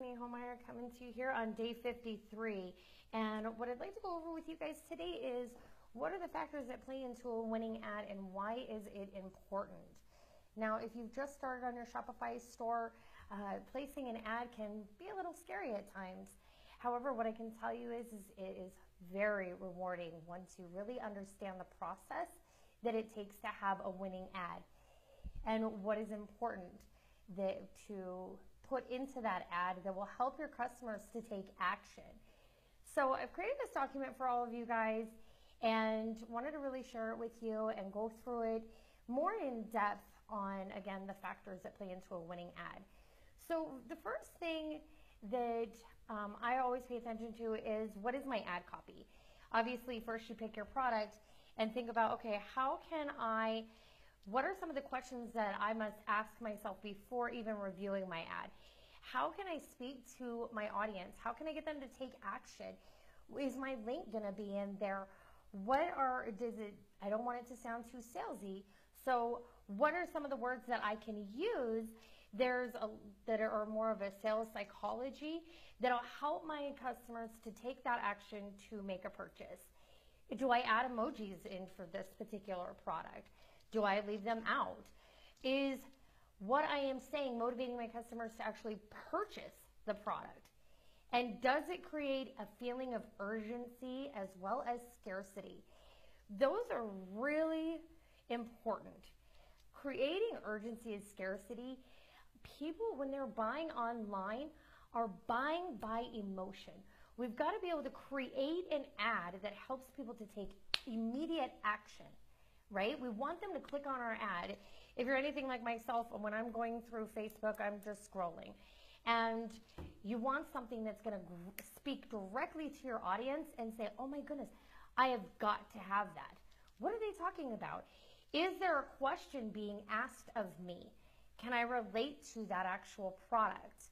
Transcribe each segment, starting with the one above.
Holmeyer coming to you here on day 53. And what I'd like to go over with you guys today is what are the factors that play into a winning ad and why is it important? Now, if you've just started on your Shopify store, placing an ad can be a little scary at times. However, what I can tell you is it is very rewarding once you really understand the process that it takes to have a winning ad and what is important to put into that ad that will help your customers to take action. So I've created this document for all of you guys and wanted to really share it with you and go through it more in depth on, again, the factors that play into a winning ad. So the first thing that I always pay attention to is what is my ad copy? Obviously, first you pick your product and think about, okay, what are some of the questions that I must ask myself before even reviewing my ad? How can I speak to my audience? How can I get them to take action? Is my link going to be in there? I don't want it to sound too salesy. So what are some of the words that I can use that are more of a sales psychology that'll help my customers to take that action to make a purchase? Do I add emojis in for this particular product? Do I leave them out? Is what I am saying motivating my customers to actually purchase the product? And does it create a feeling of urgency as well as scarcity? Those are really important. Creating urgency and scarcity, people, when they're buying online, are buying by emotion. We've got to be able to create an ad that helps people to take immediate action. Right? We want them to click on our ad. If you're anything like myself, when I'm going through Facebook, I'm just scrolling. And you want something that's going to speak directly to your audience and say, oh my goodness, I have got to have that. What are they talking about? Is there a question being asked of me? Can I relate to that actual product?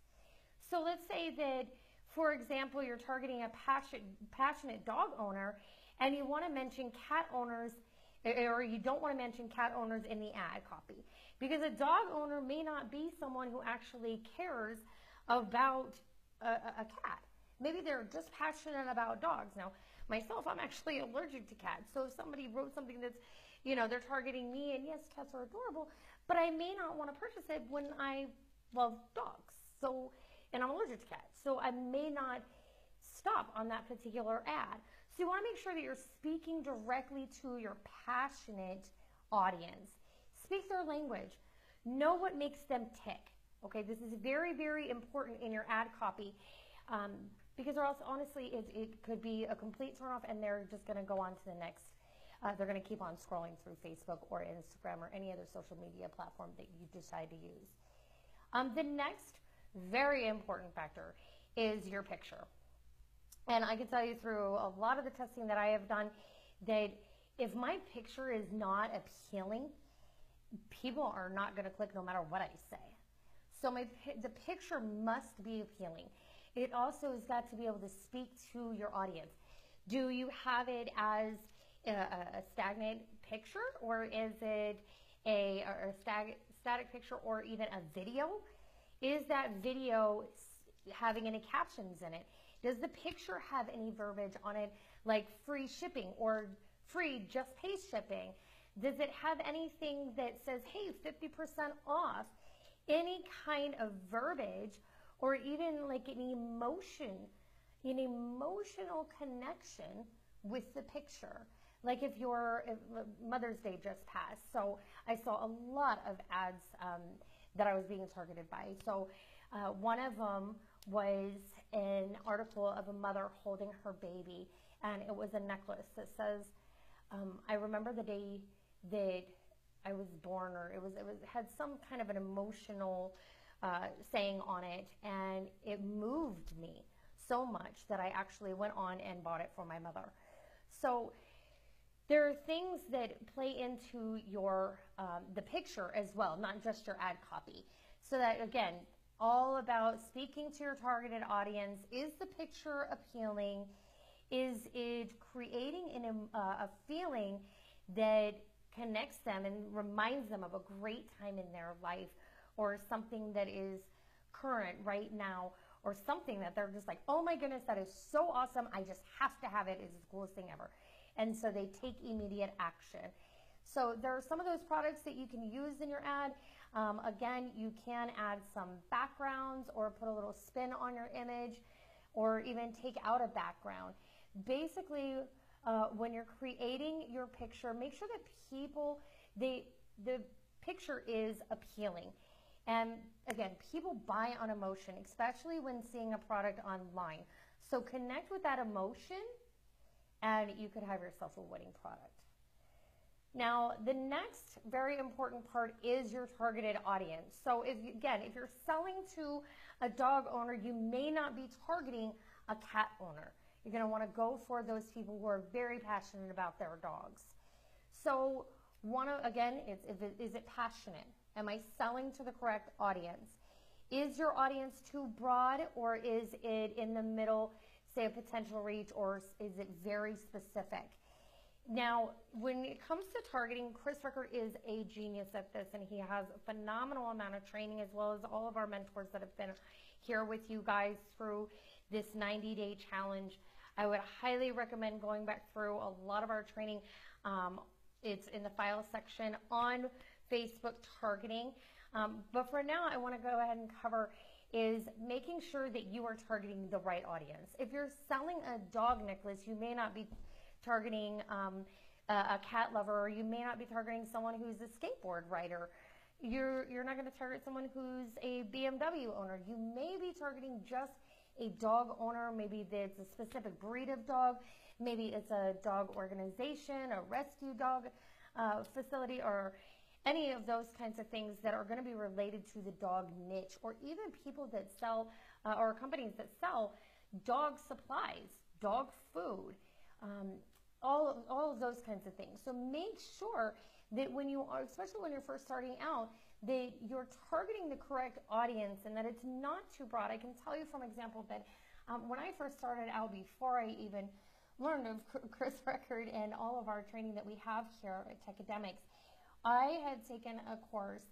So let's say that, for example, you're targeting a passionate dog owner and you want to mention cat owners, or you don't want to mention cat owners in the ad copy, because a dog owner may not be someone who actually cares about a cat. Maybe they're just passionate about dogs. Now, myself, I'm actually allergic to cats. So if somebody wrote something that's, they're targeting me, and yes, cats are adorable, but I may not want to purchase it when I love dogs. So, and I'm allergic to cats. So I may not stop on that particular ad. So you want to make sure that you're speaking directly to your passionate audience. Speak their language. Know what makes them tick. Okay, this is very, very important in your ad copy because or else, honestly, it could be a complete turnoff and they're just going to go on to the next. They're going to keep on scrolling through Facebook or Instagram or any other social media platform that you decide to use. The next very important factor is your picture. And I can tell you through a lot of the testing that I have done that if my picture is not appealing, people are not going to click no matter what I say. So the picture must be appealing. It also has got to be able to speak to your audience. Do you have it as a stagnant picture, or is it a static picture, or even a video? Is that video having any captions in it? Does the picture have any verbiage on it, like free shipping or free just pay shipping? Does it have anything that says, hey, 50% off? Any kind of verbiage or even like an emotional connection with the picture. Like if Mother's Day just passed, so I saw a lot of ads that I was being targeted by. So one of them was an article of a mother holding her baby, and it was a necklace that says, I remember the day that I was born, or it had some kind of an emotional saying on it, and it moved me so much that I actually went on and bought it for my mother. So there are things that play into your the picture as well, not just your ad copy. So that, again, all about speaking to your targeted audience. Is the picture appealing? Is it creating a feeling that connects them and reminds them of a great time in their life, or something that is current right now, or something that they're just like, oh my goodness, that is so awesome. I just have to have it. It's the coolest thing ever. And so they take immediate action. So there are some of those products that you can use in your ad. Again, you can add some backgrounds or put a little spin on your image or even take out a background. Basically, when you're creating your picture, make sure that the picture is appealing. And again, people buy on emotion, especially when seeing a product online. So connect with that emotion and you could have yourself a winning product. Now, the next very important part is your targeted audience. So if you're selling to a dog owner, you may not be targeting a cat owner. You're going to want to go for those people who are very passionate about their dogs. So is it passionate? Am I selling to the correct audience? Is your audience too broad, or is it in the middle, say a potential reach, or is it very specific? Now, when it comes to targeting, Chris Rickard is a genius at this, and he has a phenomenal amount of training, as well as all of our mentors that have been here with you guys through this 90-day challenge. I would highly recommend going back through a lot of our training. It's in the file section on Facebook targeting. But for now, I want to go ahead and cover is making sure that you are targeting the right audience. If you're selling a dog necklace, you may not be targeting a cat lover, or you may not be targeting someone who's a skateboard rider. You're not going to target someone who's a BMW owner. You may be targeting just a dog owner. Maybe it's a specific breed of dog. Maybe it's a dog organization, a rescue dog facility, or any of those kinds of things that are going to be related to the dog niche, or even people that sell or companies that sell dog supplies, dog food, all of those kinds of things. So make sure that when you are, especially when you're first starting out, that you're targeting the correct audience and that it's not too broad. I can tell you from example that when I first started out, before I even learned of Chris Rickard and all of our training that we have here at Techademics, I had taken a course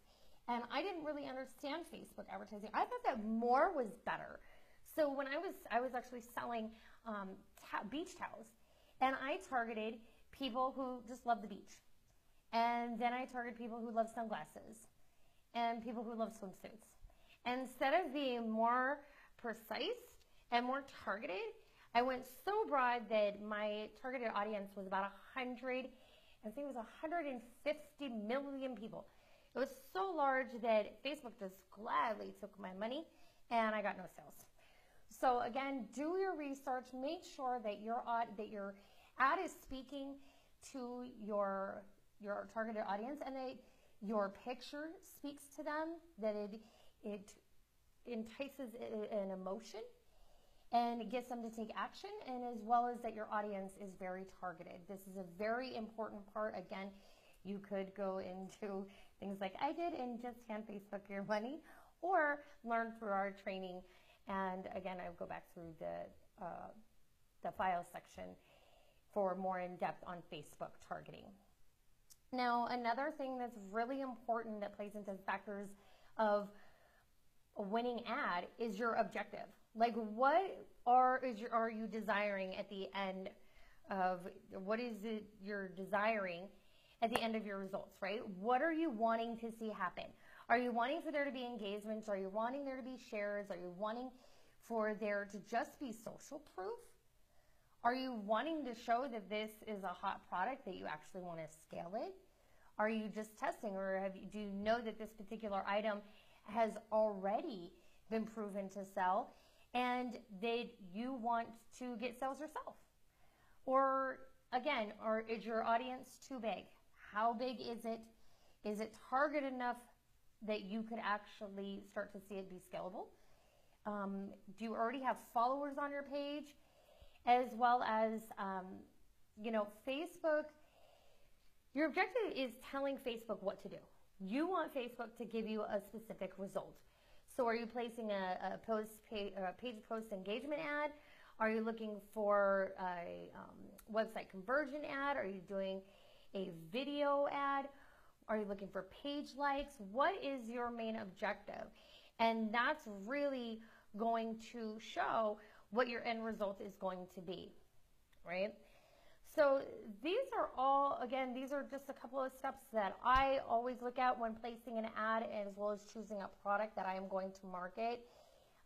and I didn't really understand Facebook advertising. I thought that more was better. So when I was actually selling beach towels, and I targeted people who just love the beach. And then I targeted people who love sunglasses and people who love swimsuits. And instead of being more precise and more targeted, I went so broad that my targeted audience was about 150 million people. It was so large that Facebook just gladly took my money and I got no sales. So again, do your research. Make sure that your ad is speaking to your targeted audience, and that your picture speaks to them, that it entices an emotion and gets them to take action, and as well as that your audience is very targeted. This is a very important part. Again, you could go into things like I did and just hand Facebook your money, or learn through our training. And again, I will go back through the file section for more in-depth on Facebook targeting. Now, another thing that's really important that plays into factors of a winning ad is your objective. Like, what are you desiring at the end of, what is it you're desiring at the end of your results, right? What are you wanting to see happen? Are you wanting for there to be engagements? Are you wanting there to be shares? Are you wanting for there to just be social proof? Are you wanting to show that this is a hot product, that you actually want to scale it? Are you just testing, or do you know that this particular item has already been proven to sell and that you want to get sales yourself? Or again, is your audience too big? How big is it? Is it target enough that you could actually start to see it be scalable? Do you already have followers on your page? As well as, Facebook, your objective is telling Facebook what to do. You want Facebook to give you a specific result. So are you placing a page post engagement ad? Are you looking for a website conversion ad? Are you doing a video ad? Are you looking for page likes? What is your main objective? And that's really going to show what your end result is going to be, right? So these are all, again, these are just a couple of steps that I always look at when placing an ad, as well as choosing a product that I am going to market.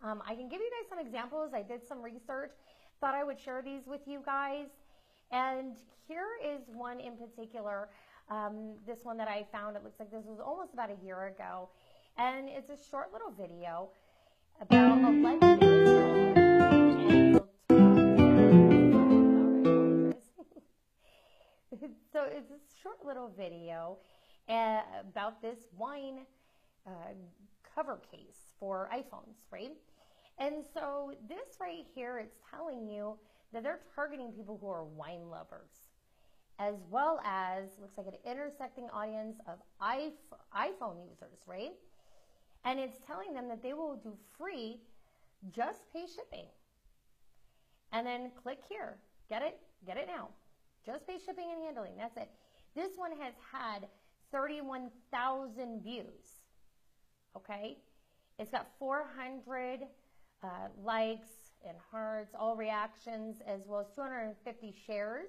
I can give you guys some examples. I did some research, thought I would share these with you guys. And here is one in particular, this one that I found. It looks like this was almost about a year ago. And it's a short little video about a legendary So it's a short little video about this wine cover case for iPhones, right? And so this right here, it's telling you that they're targeting people who are wine lovers, as well as, looks like an intersecting audience of iPhone users, right? And it's telling them that they will do free, just pay shipping. And then click here, get it now. Just pay shipping and handling, that's it. This one has had 31,000 views, okay? It's got 400 likes and hearts, all reactions, as well as 250 shares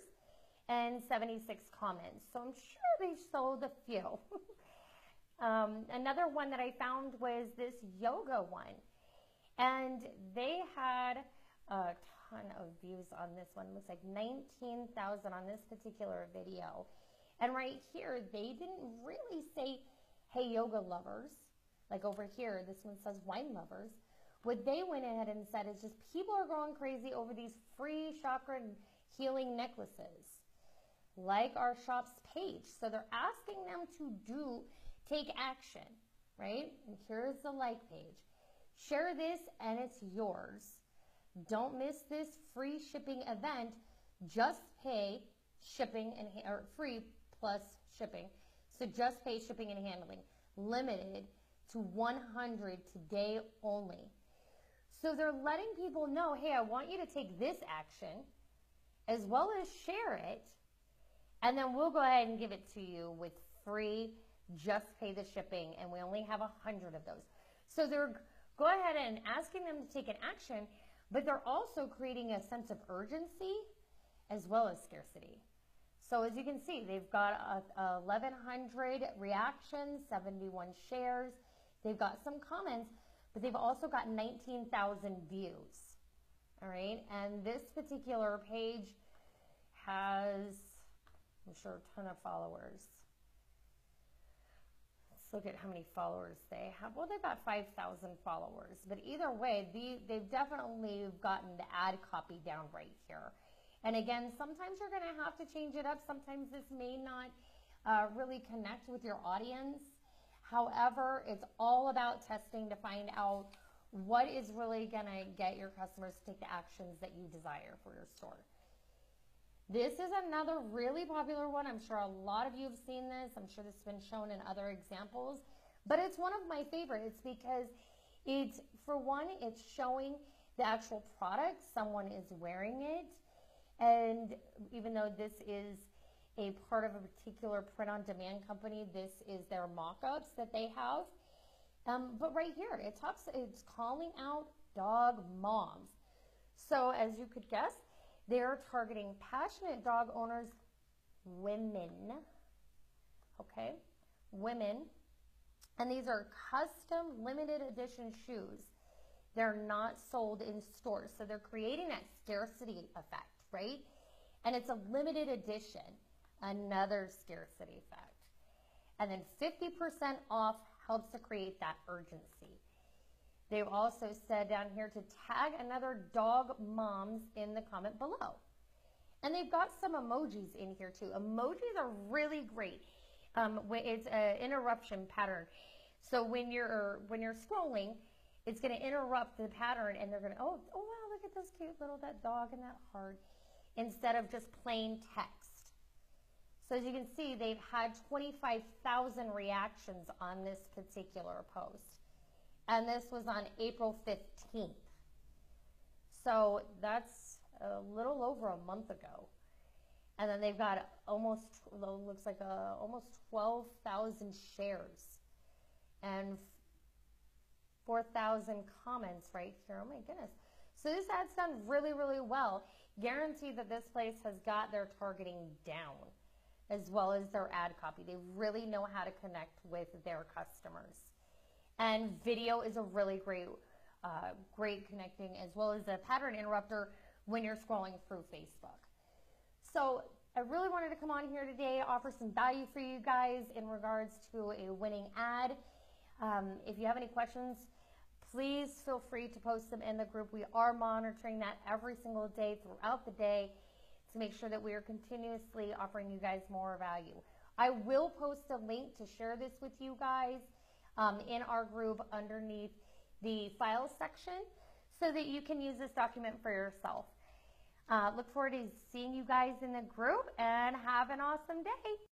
and 76 comments. So I'm sure they sold a few. Another one that I found was this yoga one. And they had a ton of views on this one. It looks like 19,000 on this particular video. And right here, they didn't really say, hey, yoga lovers. Like over here, this one says wine lovers. What they went ahead and said is just people are going crazy over these free chakra healing necklaces, like our shop's page. So they're asking them to take action, right? And here's the like page. Share this and it's yours. Don't miss this free shipping event. Just pay shipping and or free plus shipping. So just pay shipping and handling. Limited to 100 today only. So they're letting people know, hey, I want you to take this action as well as share it, and then we'll go ahead and give it to you with free, just pay the shipping, and we only have 100 of those. So they're go ahead and asking them to take an action, but they're also creating a sense of urgency as well as scarcity. So as you can see, they've got 1,100 reactions, 71 shares. They've got some comments, but they've also got 19,000 views. All right, and this particular page has, I'm sure, a ton of followers. Let's look at how many followers they have. Well, they've got 5,000 followers, but either way, they've definitely gotten the ad copy down right here. And again, sometimes you're going to have to change it up. Sometimes this may not really connect with your audience. However, it's all about testing to find out what is really going to get your customers to take the actions that you desire for your store. This is another really popular one. I'm sure a lot of you have seen this. I'm sure this has been shown in other examples, but it's one of my favorites because it's, for one, it's showing the actual product. Someone is wearing it. And even though this is a part of a particular print-on-demand company, this is their mock-ups that they have. But right here, it's calling out dog moms. So as you could guess, they're targeting passionate dog owners, women, okay, women. And these are custom limited edition shoes. They're not sold in stores. So they're creating that scarcity effect, right? And it's a limited edition, another scarcity effect. And then 50% off helps to create that urgency. They've also said down here to tag another dog moms in the comment below. And they've got some emojis in here too. Emojis are really great. It's an interruption pattern. So when you're scrolling, it's going to interrupt the pattern, and they're going to, oh wow, look at this cute little, that dog and that heart, instead of just plain text. So as you can see, they've had 25,000 reactions on this particular post. And this was on April 15th. So that's a little over a month ago. And then they've got almost, looks like almost 12,000 shares and 4,000 comments right here. Oh my goodness. So this ad's done really, really well. Guarantee that this place has got their targeting down as well as their ad copy. They really know how to connect with their customers. And video is a really great connecting, as well as a pattern interrupter when you're scrolling through Facebook. So I really wanted to come on here today, offer some value for you guys in regards to a winning ad. If you have any questions, please feel free to post them in the group. We are monitoring that every single day throughout the day to make sure that we are continuously offering you guys more value. I will post a link to share this with you guys in our group underneath the files section so that you can use this document for yourself. Look forward to seeing you guys in the group, and have an awesome day.